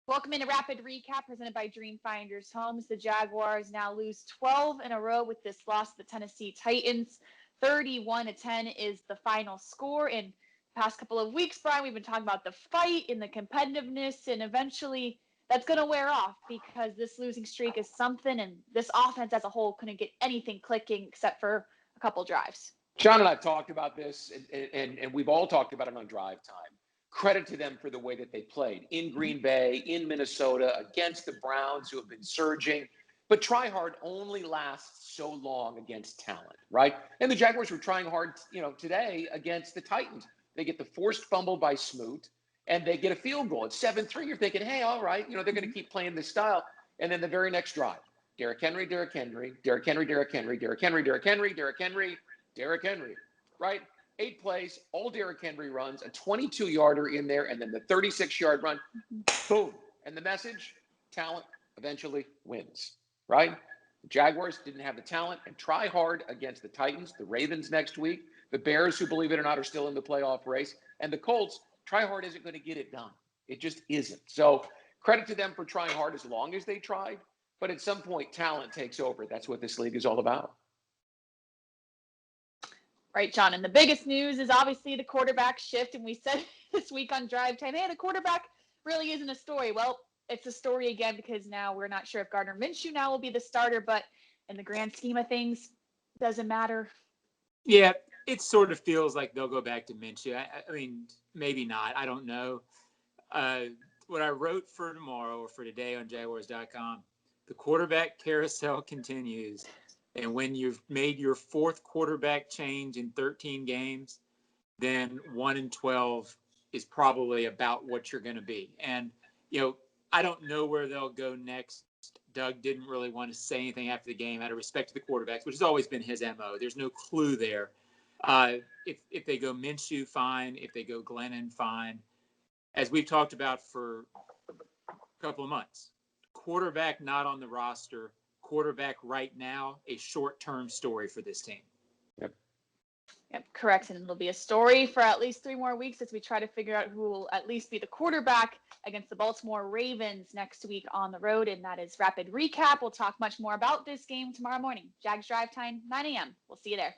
Welcome into Rapid Recap presented by Dreamfinders Homes. The Jaguars now lose 12 in a row with this loss to the Tennessee Titans. 31-10 is the final score. In the past couple of weeks, Brian, we've been talking about the fight and the competitiveness, and eventually that's going to wear off because this losing streak is something, and this offense as a whole couldn't get anything clicking except for a couple drives. John and I have talked about this, and we've all talked about it on Drive Time. Credit to them for the way that they played in Green Bay, in Minnesota, against the Browns, who have been surging. But try hard only lasts so long against talent, right? And the Jaguars were trying hard, today against the Titans. They get the forced fumble by Smoot, and they get a field goal. It's 7-3. You're thinking, hey, all right, they're going to keep playing this style. And then the very next drive, Derrick Henry, Derrick Henry, Derrick Henry, Derrick Henry, Derrick Henry, Derrick Henry, Derrick Henry, Derrick Henry, right? 8 plays, all Derrick Henry runs, a 22-yarder in there, and then the 36-yard run. Boom. And the message, talent eventually wins, right? The Jaguars didn't have the talent and try hard against the Titans, the Ravens next week, the Bears, who, believe it or not, are still in the playoff race, and the Colts. Try hard isn't going to get it done. It just isn't. So credit to them for trying hard as long as they tried, but at some point, talent takes over. That's what this league is all about. Right, John. And the biggest news is obviously the quarterback shift. And we said this week on Drive Time, hey, the quarterback really isn't a story. Well, it's a story again because now we're not sure if Gardner Minshew now will be the starter, but in the grand scheme of things, doesn't matter. Yeah, it sort of feels like they'll go back to Minshew. I mean, maybe not. I don't know. What I wrote for tomorrow or for today on Jaguars.com, the quarterback carousel continues. And when you've made your 4th quarterback change in 13 games, then 1-12 is probably about what you're going to be. And, I don't know where they'll go next. Doug didn't really want to say anything after the game out of respect to the quarterbacks, which has always been his MO. There's no clue there. If they go Minshew, fine. If they go Glennon, fine. As we've talked about for a couple of months, quarterback not on the roster, quarterback right now, a short-term story for this team. Yep, correct. And it'll be a story for at least 3 more weeks as we try to figure out who will at least be the quarterback against the Baltimore Ravens next week on the road. And that is Rapid Recap. We'll talk much more about this game tomorrow morning. Jags Drive Time, 9 a.m. We'll see you there.